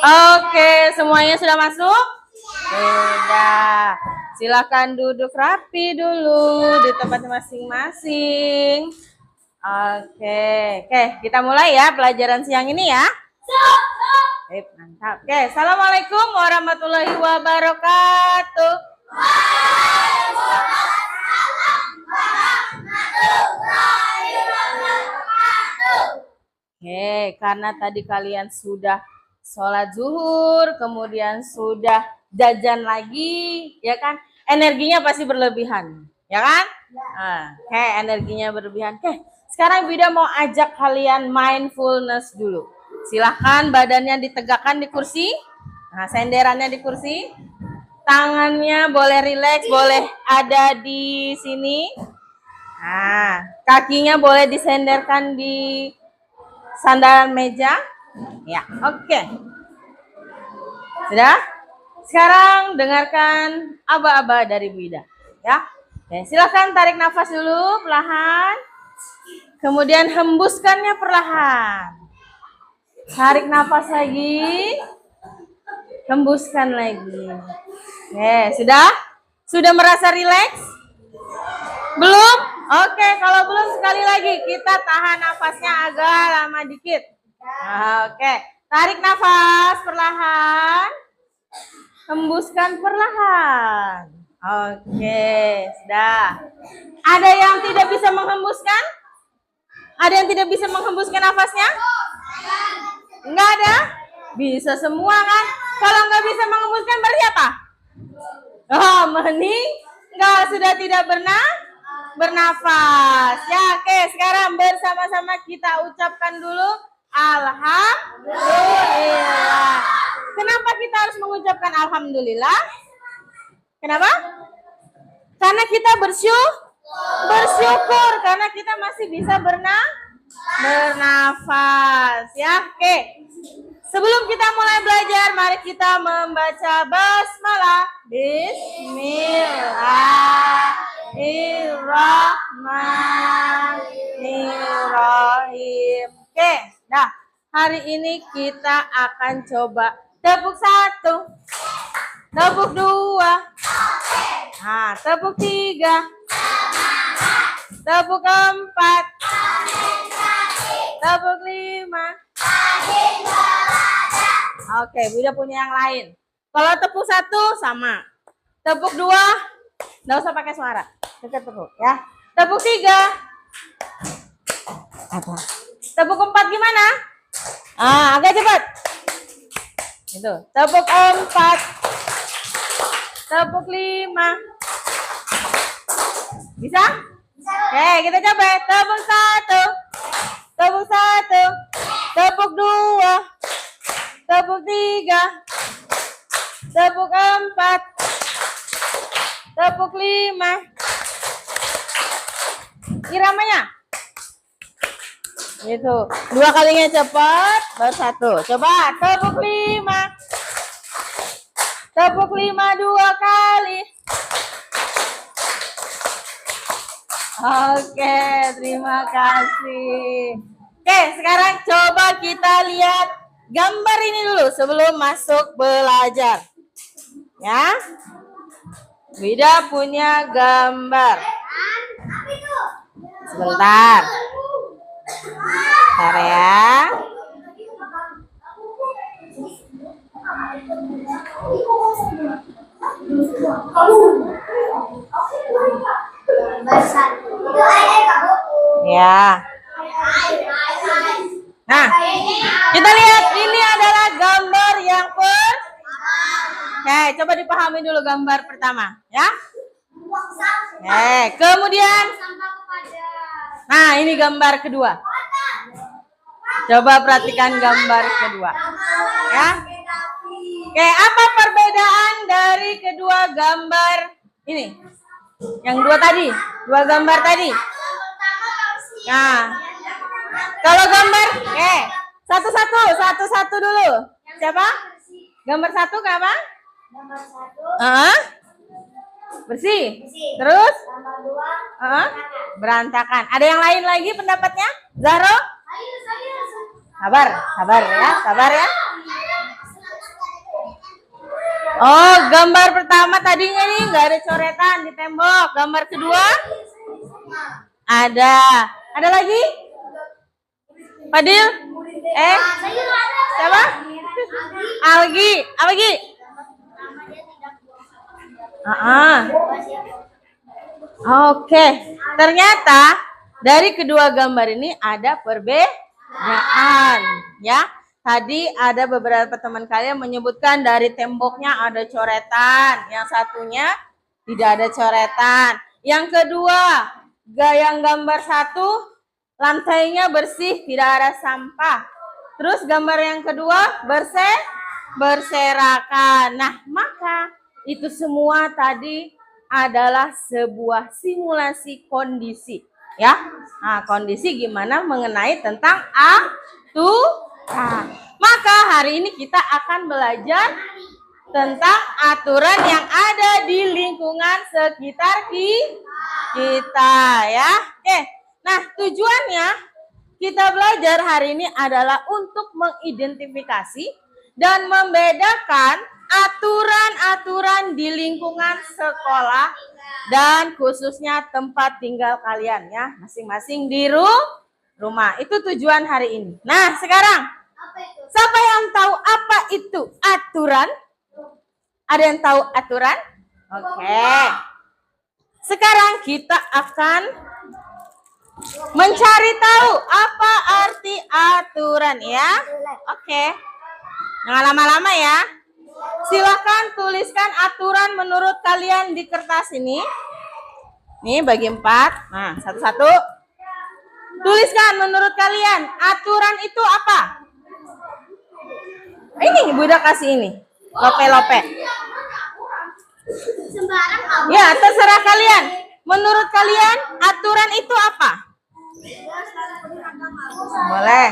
Oke, semuanya sudah masuk? Sudah. Silakan duduk rapi dulu di tempat masing-masing. Oke, kita mulai ya pelajaran siang ini ya. Mantap. Oke, assalamualaikum warahmatullahi wabarakatuh. Oke, karena tadi kalian sudah sholat zuhur, kemudian sudah jajan lagi, ya kan? Energinya pasti berlebihan, ya kan? Oke, energinya berlebihan. Oke, sekarang Bida mau ajak kalian mindfulness dulu. Silahkan badannya ditegakkan di kursi. Nah, senderannya di kursi. Tangannya boleh rileks, boleh ada di sini. Nah, kakinya boleh disenderkan di sandaran meja. Ya, oke. Sudah? Sekarang dengarkan aba-aba dari Bu Ida. Ya. Oke, silakan tarik nafas dulu perlahan. Kemudian hembuskannya perlahan. Tarik nafas lagi. Hembuskan lagi. Oke, sudah? Sudah merasa rileks? Belum? Oke, kalau belum sekali lagi kita tahan nafasnya agak lama dikit. Oke, tarik nafas perlahan. Hembuskan perlahan. Oke, sudah. Ada yang tidak bisa menghembuskan? Ada yang tidak bisa menghembuskan nafasnya? Enggak ada? Bisa semua kan? Kalau nggak bisa menghembuskan berarti apa? Oh, meninggal, sudah tidak bernafas. Ya, oke, sekarang bersama-sama kita ucapkan dulu alhamdulillah. Kenapa kita harus mengucapkan alhamdulillah? Kenapa? Karena kita bersyukur karena kita masih bisa bernafas. Ya, oke. Sebelum kita mulai belajar, mari kita membaca basmalah. Bismillahirrahmanirrahim. Oke, nah hari ini kita akan coba tepuk 1, tepuk 2, nah, tepuk 3, tepuk 4, tepuk 5. Oke, Bunda punya yang lain. Kalau tepuk 1 sama. Tepuk 2 nggak usah pakai suara. Tepuk ya. Tepuk 3. Apa? Tepuk 4 gimana? Agak cepat. Itu. Tepuk 4. Tepuk 5. Bisa? Oke, kita coba. Tepuk 1. Tepuk 1. Tepuk 2. Tepuk 3. Tepuk 4. Tepuk 5. Iramanya. Itu. 2 kalinya cepat, baru 1. Coba tepuk 5. Tepuk 5 2 kali. Oke, terima kasih. Oke, sekarang coba kita lihat gambar ini dulu sebelum masuk belajar. Ya. Bida punya gambar. Sebentar. Bentar ya. Ya. Nah, kita lihat ini adalah gambar yang Oke, coba dipahami dulu gambar pertama, ya. Kemudian, nah ini gambar kedua. Coba perhatikan gambar kedua, ya. Oke, apa perbedaan dari kedua gambar ini? Yang dua tadi, dua gambar tadi. Nah, kalau gambar, satu-satu dulu. Siapa? Gambar 1 ke apa? Gambar 1. Bersih. Terus? Gambar 2. Berantakan. Ada yang lain lagi pendapatnya? Zahro? Sabar ya. Oh, gambar pertama tadinya nih nggak ada coretan di tembok. Gambar kedua ada. Ada lagi? Fadil? Siapa? Algi. Apa Gi? Oke. Ternyata dari kedua gambar ini ada perbedaan, ya. Tadi ada beberapa teman kalian menyebutkan dari temboknya ada coretan, yang satunya tidak ada coretan. Yang kedua, yang gambar satu lantainya bersih, tidak ada sampah. Terus gambar yang kedua berserakan. Nah, maka itu semua tadi adalah sebuah simulasi kondisi, ya. Nah, kondisi gimana mengenai tentang aturan. Maka hari ini kita akan belajar tentang aturan yang ada di lingkungan sekitar kita, ya. Oke. Nah, tujuannya kita belajar hari ini adalah untuk mengidentifikasi dan membedakan aturan-aturan di lingkungan sekolah dan khususnya tempat tinggal kalian, ya, masing-masing di rumah. Itu tujuan hari ini. Nah, sekarang siapa yang tahu apa itu aturan? Ada yang tahu aturan? Oke. Sekarang kita akan mencari tahu apa arti aturan, ya. Oke. Jangan lama-lama ya. Silakan tuliskan aturan menurut kalian di kertas ini. Nih bagi 4. Nah, satu-satu. Tuliskan menurut kalian aturan itu apa? Ini Ibu udah kasih ini. Lope-lope. Ya, terserah kalian. Menurut kalian aturan itu apa? Boleh.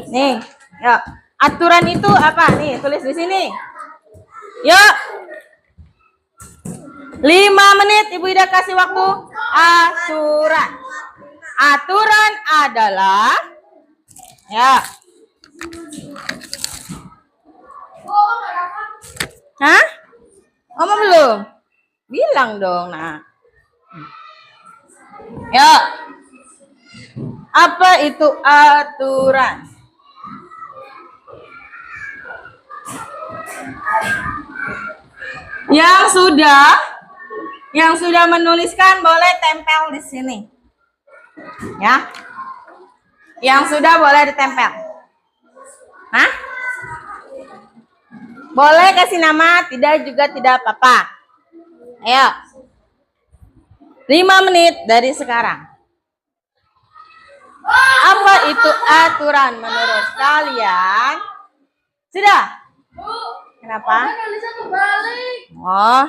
Nih, yuk. Aturan itu apa? Nih, tulis di sini. Yuk. 5 menit Ibu Ida kasih waktu. Aturan. Aturan adalah, ya. Hah? Ngomong belum? Bilang dong, nah. Ya. Apa itu aturan? Yang sudah menuliskan boleh tempel di sini. Ya. Yang sudah boleh ditempel. Hah? Boleh kasih nama, tidak juga tidak apa-apa. Ayo. 5 menit dari sekarang. Apa itu aturan menurut kalian? Sudah? Kenapa? Oh.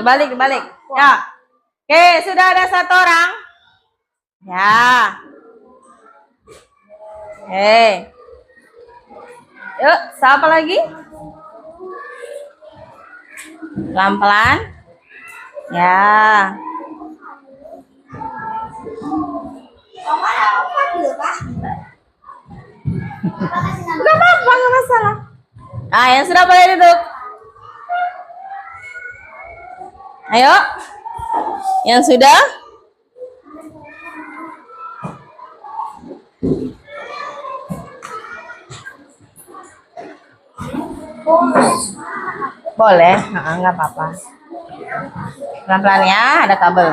Dibalik. Ya. Oke, sudah ada 1 orang. Ya. Oke. Yuk, siapa lagi? Pelan-pelan. Ya. Gak apa-apa, gak masalah. Nah, yang sudah boleh duduk. Ayo. Yang sudah? Boleh, nggak apa-apa. Pelan-pelan ya, ada kabel.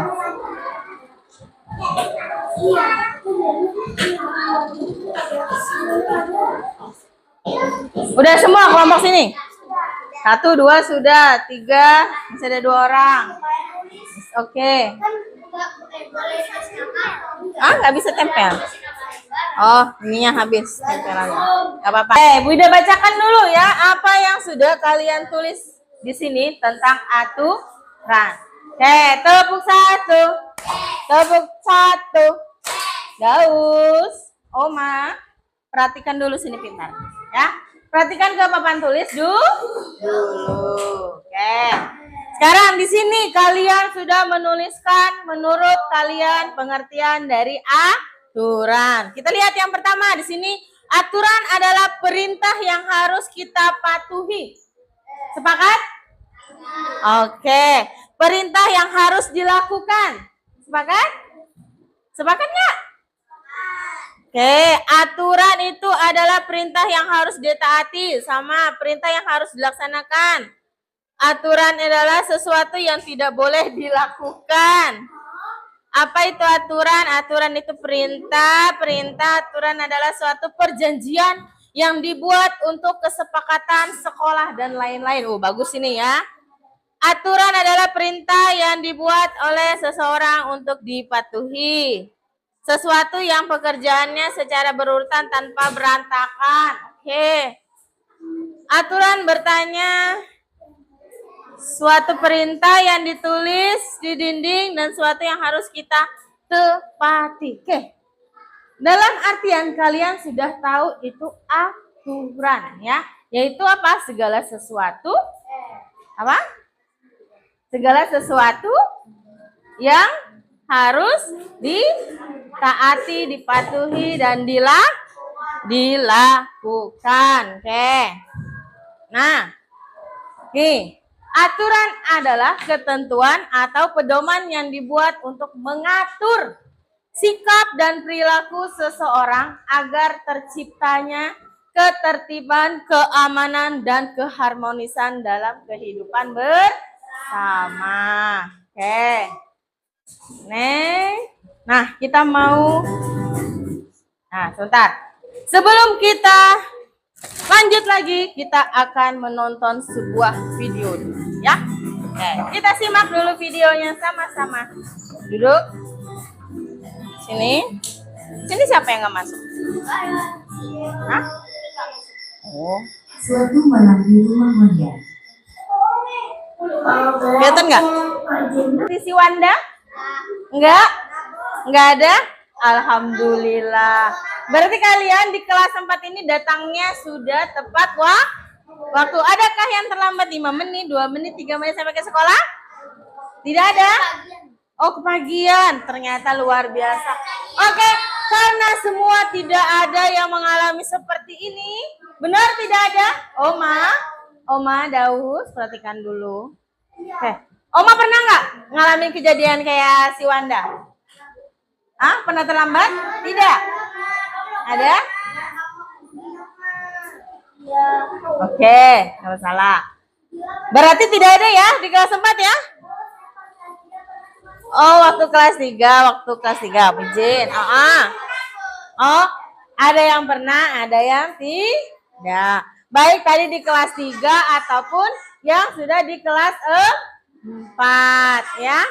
Udah semua kelompok sini? 1, 2 sudah, 3 masih ada 2 orang. Oke. Nggak bisa tempel. Oh, ininya habis tempelannya. Nggak apa-apa. Bu Ida bacakan dulu ya apa yang sudah kalian tulis di sini tentang aturan. Tepuk 1. Tepuk 1. Gaus. Oma, perhatikan dulu sini pintar. Ya. Perhatikan ke papan tulis dulu. Oke. Sekarang di sini kalian sudah menuliskan menurut kalian pengertian dari aturan. Kita lihat yang pertama di sini, aturan adalah perintah yang harus kita patuhi Sepakat? Oke. Perintah yang harus dilakukan. Sepakat? Sepakat nggak? Oke, aturan itu adalah perintah yang harus ditaati sama perintah yang harus dilaksanakan. Aturan adalah sesuatu yang tidak boleh dilakukan. Apa itu aturan? Aturan itu perintah. Aturan adalah suatu perjanjian yang dibuat untuk kesepakatan sekolah dan lain-lain. Oh, bagus ini ya. Aturan adalah perintah yang dibuat oleh seseorang untuk dipatuhi. Sesuatu yang pekerjaannya secara berurutan tanpa berantakan. Oke. Aturan bertanya suatu perintah yang ditulis di dinding dan suatu yang harus kita tepati. Oke. Dalam artian kalian sudah tahu itu aturan ya. Yaitu apa? Segala sesuatu. Apa? Segala sesuatu yang harus ditaati, dipatuhi, dan dilakukan. Oke. Nah, nih, aturan adalah ketentuan atau pedoman yang dibuat untuk mengatur sikap dan perilaku seseorang agar terciptanya ketertiban, keamanan, dan keharmonisan dalam kehidupan bersama. Oke. Nah, kita mau... Nah, sebentar. Sebelum kita lanjut lagi, kita akan menonton sebuah video dulu, ya. Oke, kita simak dulu videonya sama-sama. Duduk. Sini. Sini siapa yang nggak masuk? Hah? Oh. Suatu malam di rumah Wanda. Kelihatan nggak? Si Wanda? Enggak? Enggak ada? Alhamdulillah. Berarti kalian di kelas 4 ini datangnya sudah tepat waktu. Adakah yang terlambat 5 menit, 2 menit, 3 menit sampai ke sekolah? Tidak ada? Oh, kepagian. Ternyata luar biasa. Oke, karena semua tidak ada yang mengalami seperti ini. Benar tidak ada? Oma, Daus, perhatikan dulu. Oke. Oma pernah nggak ngalamin kejadian kayak si Wanda? Ah, pernah terlambat? Tidak? Ada? Oke, nggak masalah. Berarti tidak ada ya di kelas 4 ya? Oh, waktu kelas 3, izin. Oh, ada yang pernah, ada yang tidak. Baik tadi di kelas 3 ataupun yang sudah di kelas 4 ya.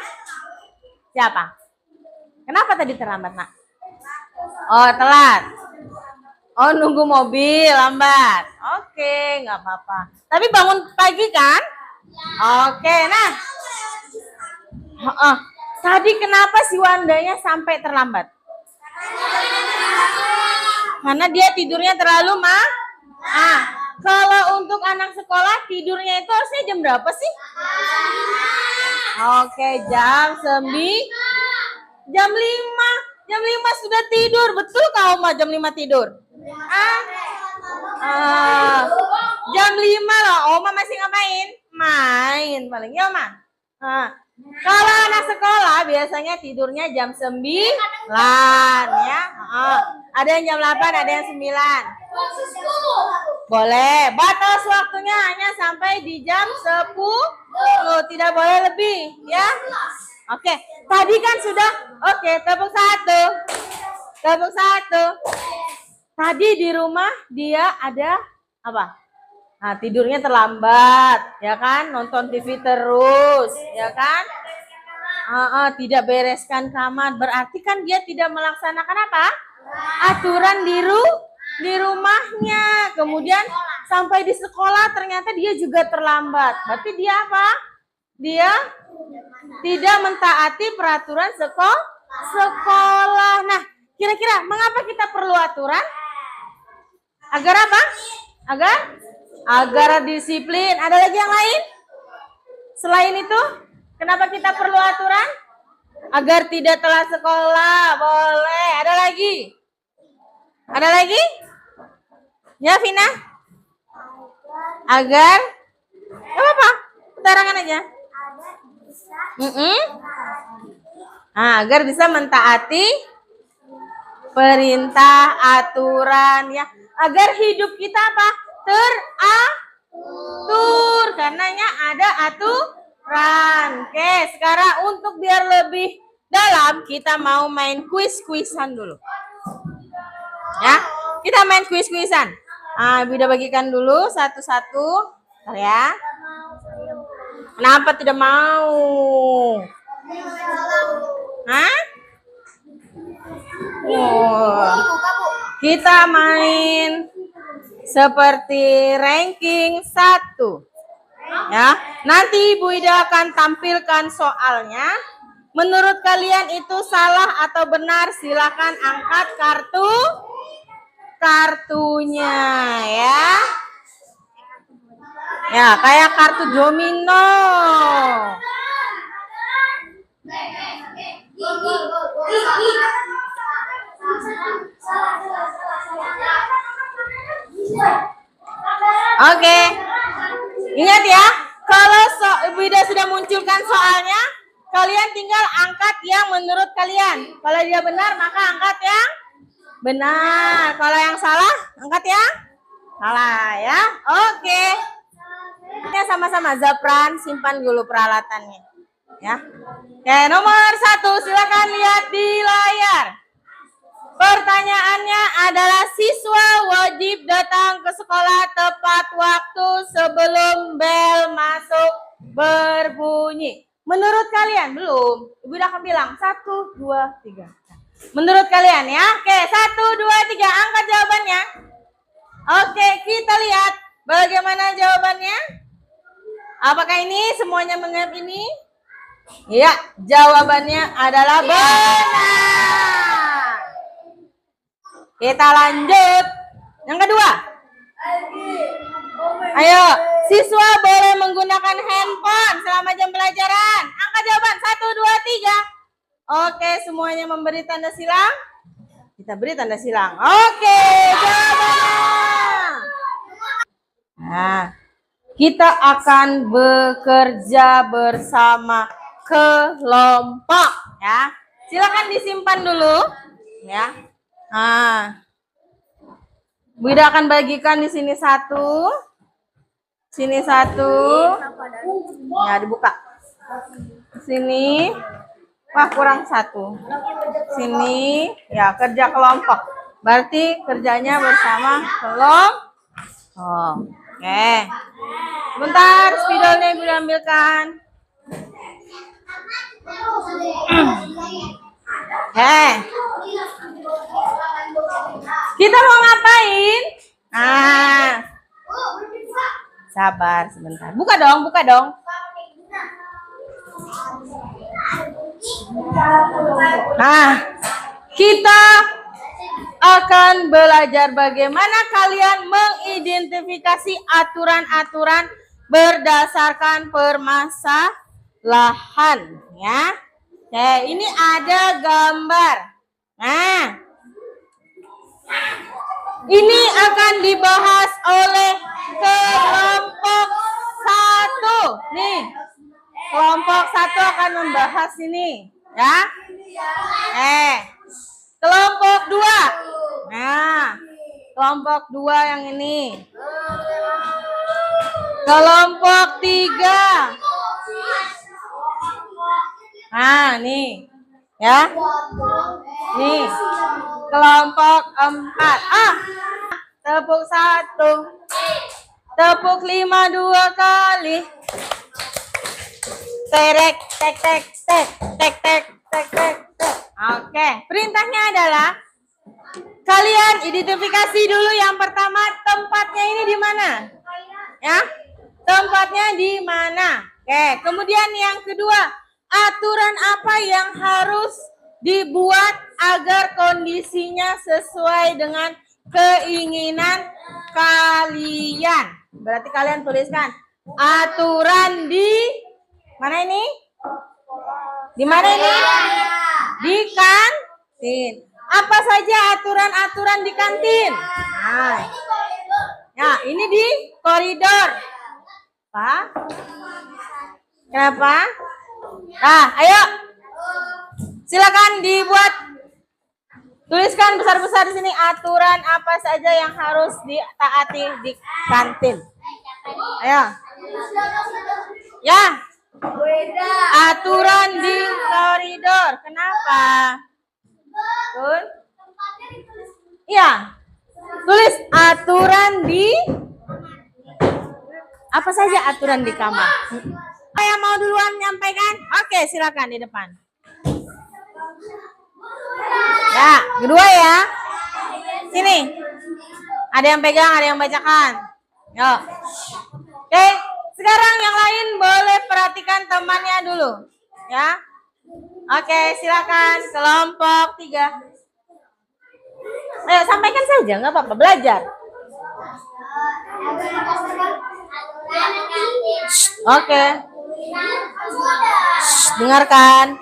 Siapa? Kenapa tadi terlambat, Nak? Oh, telat. Oh, nunggu mobil lambat. Oke, nggak apa-apa. Tapi bangun pagi kan? Oke, nah. Tadi kenapa si Wandanya sampai terlambat? Karena dia tidurnya terlalu kalau untuk anak sekolah tidurnya itu harusnya jam berapa sih? Oke, jam 9. Jam 5. Jam 5 sudah tidur. Betul kau Oma jam 5 tidur? Jam 5 loh. Oma masih ngapain? Main paling ya Oma. Kalau anak sekolah biasanya tidurnya jam 9 ya. Ada yang jam 8, ada yang 9. Boleh. Batas waktunya hanya sampai di jam 10. Tidak boleh lebih ya. Oke, tadi kan sudah. Oke, tepuk 1. Tepuk 1. Tadi di rumah dia ada apa? Nah, tidurnya terlambat, ya kan? Nonton TV terus, ya kan? Tidak bereskan kamar. Berarti kan dia tidak melaksanakan apa? Aturan di rumahnya. Kemudian sampai di sekolah ternyata dia juga terlambat. Berarti dia apa? Dia tidak mentaati peraturan sekolah. Nah, kira-kira mengapa kita perlu aturan? Agar apa? Agar disiplin. Ada lagi yang lain? Selain itu, kenapa kita perlu aturan? Agar tidak telat sekolah. Boleh. Ada lagi? Ada lagi? Ya, Vina? Agar Gak apa-apa, putarangan aja. Nah, agar bisa mentaati perintah, aturan, ya. Agar hidup kita apa? Teratur, karenanya ada aturan. Oke, sekarang untuk biar lebih dalam, kita mau main kuis-kuisan dulu. Ya, kita main kuis-kuisan. Nah, Bida bagikan dulu satu-satu. Bentar ya. Kenapa tidak mau? Hah? Oh. Kita main seperti ranking 1. Ya, nanti Ibu Ida akan tampilkan soalnya. Menurut kalian itu salah atau benar? Silakan angkat kartunya ya. Ya, kayak kartu domino. Oke. Ingat ya, kalau Ibu Ida sudah munculkan soalnya, kalian tinggal angkat yang menurut kalian. Kalau dia benar, maka angkat yang benar. Kalau yang salah, angkat yang salah ya. Oke. Kita sama-sama Zapran, simpan dulu peralatannya. Ya. Oke, nomor 1, silakan lihat di layar. Pertanyaannya adalah siswa wajib datang ke sekolah tepat waktu sebelum bel masuk berbunyi. Menurut kalian belum? Ibu udah akan bilang 1, 2, 3. Menurut kalian ya? Oke, 1, 2, 3. Angkat jawabannya. Oke, kita lihat bagaimana jawabannya. Apakah ini semuanya mengingat ini? Ya, jawabannya adalah benar. Kita lanjut. Yang kedua. Ayo, siswa boleh menggunakan handphone selama jam pelajaran. Angkat jawaban 1, 2, 3. Oke, semuanya memberi tanda silang. Kita beri tanda silang. Oke, jawabannya. Nah, kita akan bekerja bersama kelompok ya. Silakan disimpan dulu ya. Nah, Bida akan bagikan di sini 1, sini 1, ya dibuka. Sini, wah kurang 1. Sini, ya kerja kelompok. Berarti kerjanya bersama kelompok. Oke, sebentar spidolnya Ibu ambilkan. Kita mau ngapain? Nah, sabar sebentar. Buka dong, buka dong. Nah, kita akan belajar bagaimana kalian mengidentifikasi aturan-aturan berdasarkan permasalahan ya. Oke, ini ada gambar. Nah, ini akan dibahas oleh kelompok 1. Nih, kelompok 1 akan membahas ini ya. Kelompok 2. Nah, kelompok 2 yang ini. Kelompok 3. Nah, nih. Ya. Nih. Kelompok 4. Tepuk 1. Tepuk 5 2 kali. Terek, tek, tek, tek, tek, tek, tek, tek, tek. Oke, perintahnya adalah kalian identifikasi dulu yang pertama tempatnya ini di mana? Ya, tempatnya di mana? Oke, kemudian yang kedua, aturan apa yang harus dibuat agar kondisinya sesuai dengan keinginan kalian. Berarti kalian tuliskan aturan di mana ini? Di mana ini? Di kantin. Apa saja aturan-aturan di kantin? Nah, ya ini di koridor. Apa? Kenapa? Nah, ayo. Silakan dibuat. Tuliskan besar-besar di sini aturan apa saja yang harus ditaati di kantin. Ayo. Ya. Aturan di koridor. Kenapa? Betul? Iya. Tulis aturan di apa saja aturan di kamar. Yang mau duluan menyampaikan? Oke, silakan di depan. Ya, kedua ya. Sini. Ada yang pegang, ada yang bacakan. Yuk. Oke, sekarang yang lain boleh perhatikan temannya dulu. Ya. Oke, silakan kelompok 3. Ayo, sampaikan saja, nggak apa-apa, belajar. Oke. Dengarkan.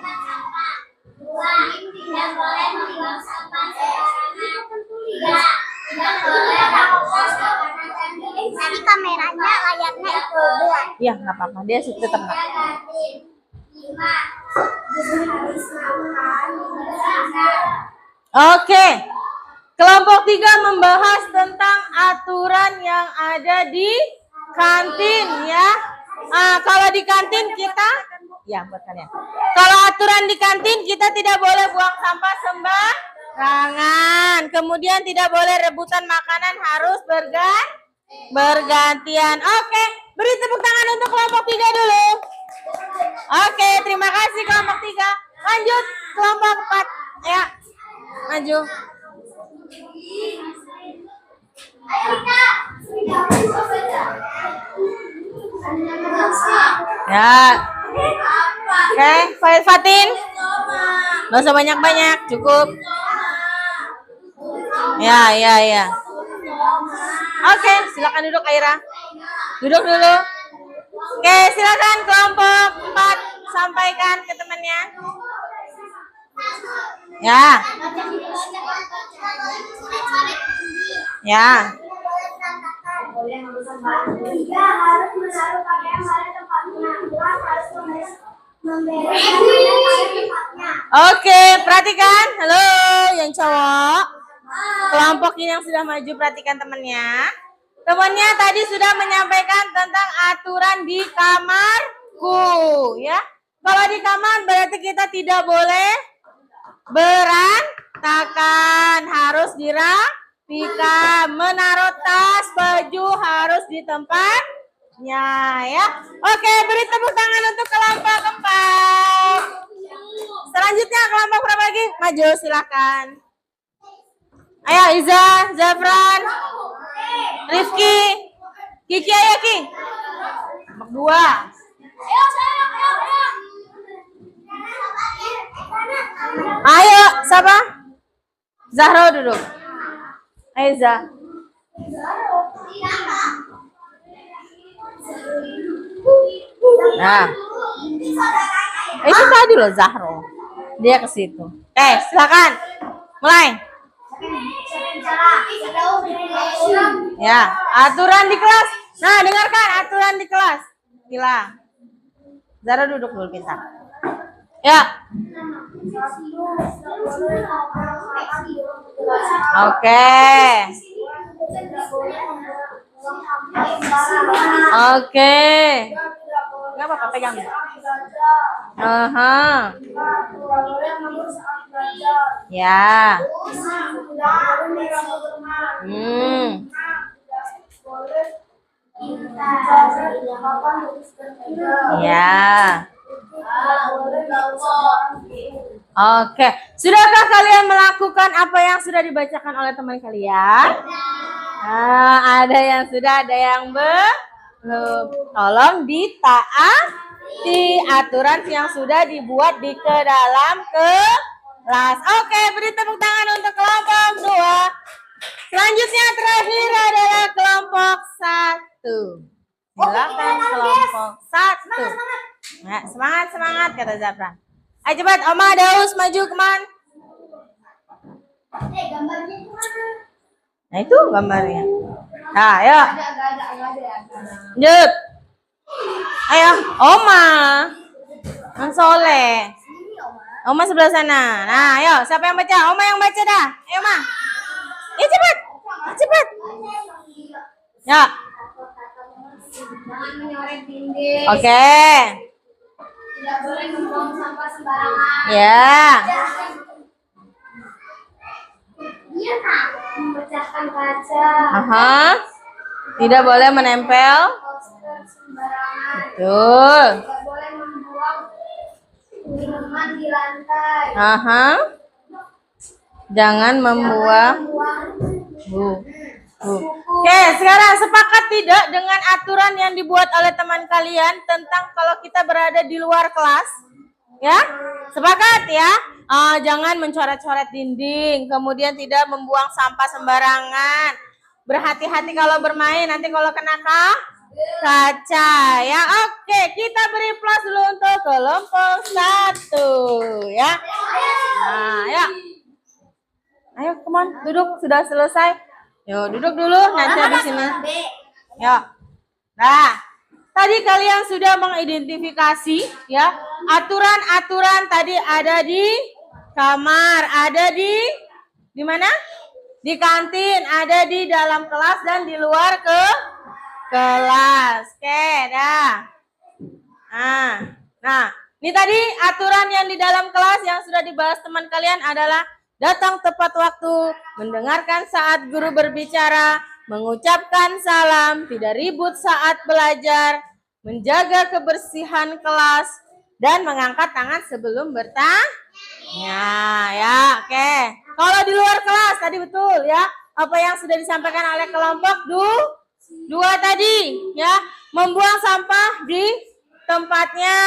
Tadi kameranya layarnya itu dua. Iya, nggak apa-apa, dia tetap nggak. Oke. Kelompok 3 membahas tentang aturan yang ada di kantin ya. Kalau di kantin kita ya buat kalian. Kalau aturan di kantin kita tidak boleh buang sampah sembarangan. Kemudian tidak boleh rebutan makanan, harus bergantian. Oke, beri tepuk tangan untuk kelompok 3 dulu. Oke, terima kasih kelompok 3. Lanjut kelompok 4. Ya. Maju. Ya. Oke, Fatin. Gak usah banyak-banyak, cukup. Ya. Oke, silakan duduk Aira. Duduk dulu. Oke, silakan kelompok 4 sampaikan ke temannya. Ya. Oke, perhatikan. Halo, yang cowok. Kelompok ini yang sudah maju, perhatikan temannya. Temannya tadi sudah menyampaikan tentang aturan di kamarku, ya. Kalau di kamar berarti kita tidak boleh berantakan, harus dirapikan. Menaruh tas, baju harus di tempatnya, ya. Oke, beri tepuk tangan untuk kelompok 4. Selanjutnya kelompok berapa lagi? Maju, silakan. Ayo, Iza, Zafran, Rifki, Kiki, ayo Ki. Kelompok 2. Ayo, siapa? Zahro duduk. Ayo, Zah. Nah, itu tadi loh Zahro. Dia ke situ. Silakan. Mulai. Ya, aturan di kelas. Nah, dengarkan aturan di kelas. Gila. Zahro duduk dulu pintar. Ya. Oke. Nggak apa-apa, pegang. Ya. Ya. Oke, sudahkah kalian melakukan apa yang sudah dibacakan oleh teman kalian? Ada yang sudah, ada yang belum. Tolong ditaati aturan yang sudah dibuat di ke dalam kelas. Oke, beri tepuk tangan untuk kelompok 2. Selanjutnya terakhir adalah kelompok 1. Silakan kelompok 1. Nah, semangat kata Zafran. Ayo cepat, Oma Daus maju kemana? Gambarnya kemana? Nah itu gambarnya. Nah, ayo. Lanjut. Ayo, Oma. Soleh. Oma sebelah sana. Nah, ayo, siapa yang baca? Oma yang baca dah. Ayo, Ma. Cepet. Cepet. Ya. Jangan menyoret dinding. Oke. Tidak boleh membuang sampah sembarangan. Ya. Iya kak, memecahkan kaca. Aha. Tidak boleh menempel. Poster sembarangan. Betul. Tidak boleh membuang minuman di lantai. Aha. Jangan membuang. Bu. Oke, sekarang sepakat tidak dengan aturan yang dibuat oleh teman kalian tentang kalau kita berada di luar kelas? Ya, sepakat ya. Jangan mencoret-coret dinding, kemudian tidak membuang sampah sembarangan. Berhati-hati kalau bermain, nanti kalau kena kaca. Ya, oke, kita beri plus dulu untuk kelompok 1 ya. Nah, ya. Ayo, come on, duduk, sudah selesai. Yuk, duduk dulu, nanti habis ini. Yuk. Nah, tadi kalian sudah mengidentifikasi ya, aturan-aturan tadi ada di kamar, ada di mana? Di kantin, ada di dalam kelas dan di luar kelas. Oke, dah. Nah, ini tadi aturan yang di dalam kelas yang sudah dibahas teman kalian adalah datang tepat waktu, mendengarkan saat guru berbicara, mengucapkan salam, tidak ribut saat belajar, menjaga kebersihan kelas, dan mengangkat tangan sebelum bertanya. Ya, oke. Kalau di luar kelas tadi betul ya, apa yang sudah disampaikan oleh kelompok 2 tadi ya, membuang sampah di tempatnya,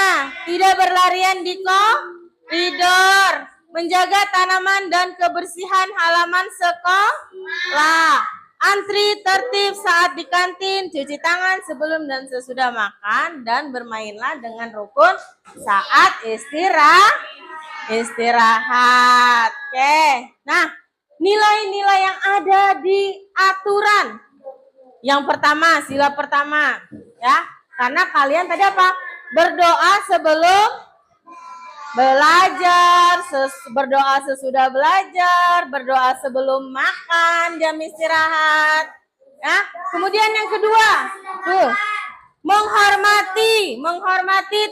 tidak berlarian di koridor, menjaga tanaman dan kebersihan halaman sekolah, antri tertib saat di kantin, cuci tangan sebelum dan sesudah makan, dan bermainlah dengan rukun saat istirahat. Oke, nah nilai-nilai yang ada di aturan. Yang pertama, sila pertama ya, karena kalian tadi apa? Berdoa sebelum belajar, berdoa sesudah belajar, berdoa sebelum makan, jam istirahat. Ya. Kemudian yang kedua, tuh, menghormati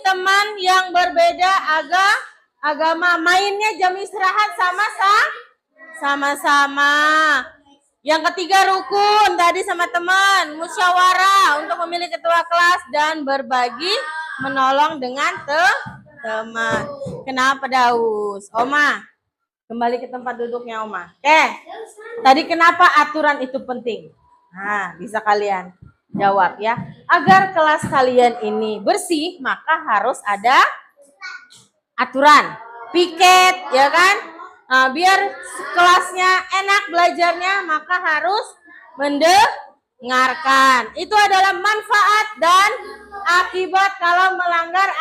teman yang berbeda agama. Mainnya jam istirahat sama-sama. Yang ketiga, rukun tadi sama teman, musyawarah untuk memilih ketua kelas dan berbagi menolong dengan teman. Kenapa Daus? Oma, kembali ke tempat duduknya Oma. Oke, tadi kenapa aturan itu penting? Nah, bisa kalian jawab ya. Agar kelas kalian ini bersih, maka harus ada aturan. Piket, ya kan? Nah, biar kelasnya enak belajarnya, maka harus mendengarkan. Itu adalah manfaat dan akibat kalau melanggar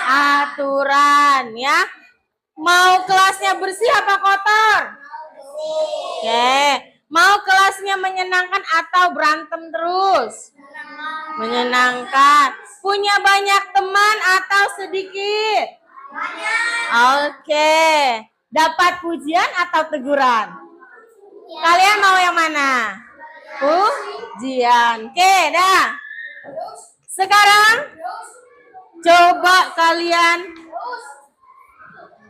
aturan ya. Mau kelasnya bersih apa kotor? Oke. Mau kelasnya menyenangkan atau berantem terus? Menyenangkan. Punya banyak teman atau sedikit? Oke. Dapat pujian atau teguran? Kalian mau yang mana? Pujian. Oke, dah. Sekarang coba kalian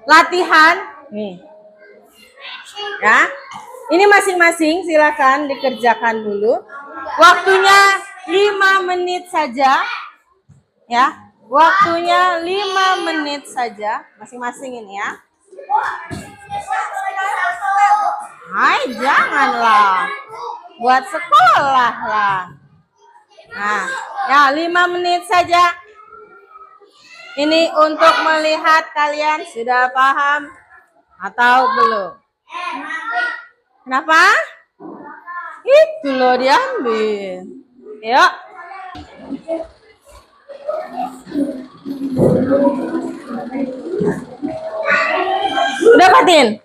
latihan nih. Ya. Ini masing-masing silakan dikerjakan dulu. Waktunya 5 menit saja. Ya. Waktunya 5 menit saja masing-masing ini ya. Hai, janganlah. Buat sekolah lah. Nah, ya 5 menit saja. Ini untuk melihat kalian sudah paham atau belum. Kenapa? Itu loh diambil. Yuk. Udah Fatin?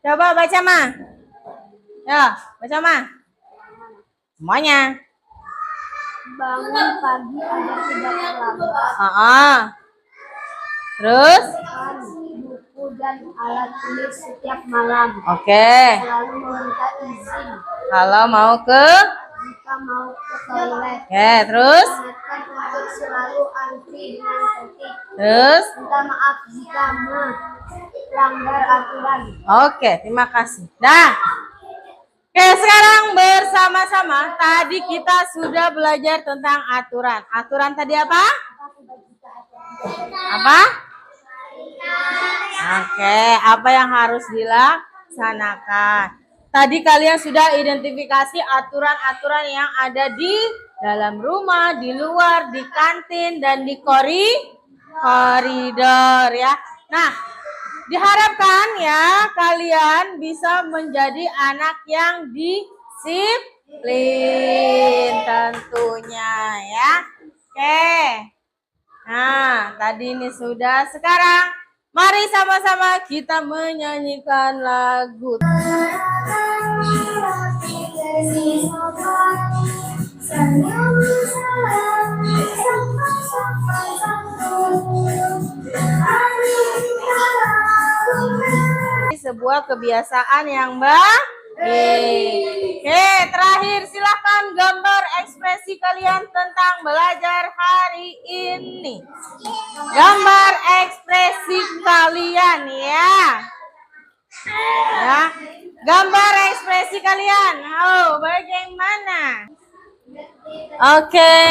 Coba baca mah. Ya, baca mah. Semuanya. Bangun pagi agar tidak terlambat. Terus? Kasih buku dan alat tulis setiap malam. Oke. Selalu meminta izin Kalau mau ke? jika mau ke toilet. Oke, terus? Ingatkan untuk selalu antri dengan tertib. Terus? Minta maaf jika melanggar aturan. Oke, terima kasih. Dah. Oke, sekarang bersama-sama. Tadi kita sudah belajar tentang aturan. Aturan tadi apa? Apa? Oke, apa yang harus dilaksanakan? Tadi kalian sudah identifikasi aturan-aturan yang ada di dalam rumah, di luar, di kantin, dan di koridor ya. Nah, diharapkan ya kalian bisa menjadi anak yang disiplin tentunya ya. Oke. Nah, tadi ini sudah. Sekarang mari sama-sama kita menyanyikan lagu. Sebuah kebiasaan yang baik. Oke, terakhir silakan gambar ekspresi kalian tentang belajar hari ini. Gambar ekspresi kalian ya. Ya. Gambar ekspresi kalian. Oh, bagaimana? Oke.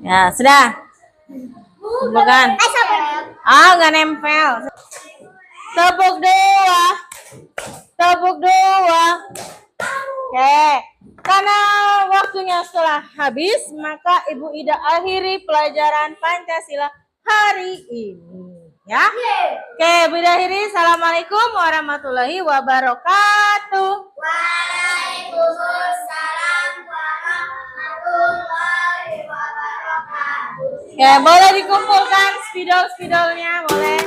Ya, sudah. Bukan. Nggak nempel. Tepuk dua. Tepuk dua. Oke. Karena waktunya setelah habis, maka Ibu Ida akhiri pelajaran Pancasila hari ini. Ya. Oke, Ibu Ida akhiri. Assalamualaikum warahmatullahi wabarakatuh. Waalaikumsalam warahmatullahi wabarakatuh. Oke, boleh dikumpulkan spidol-spidolnya, boleh.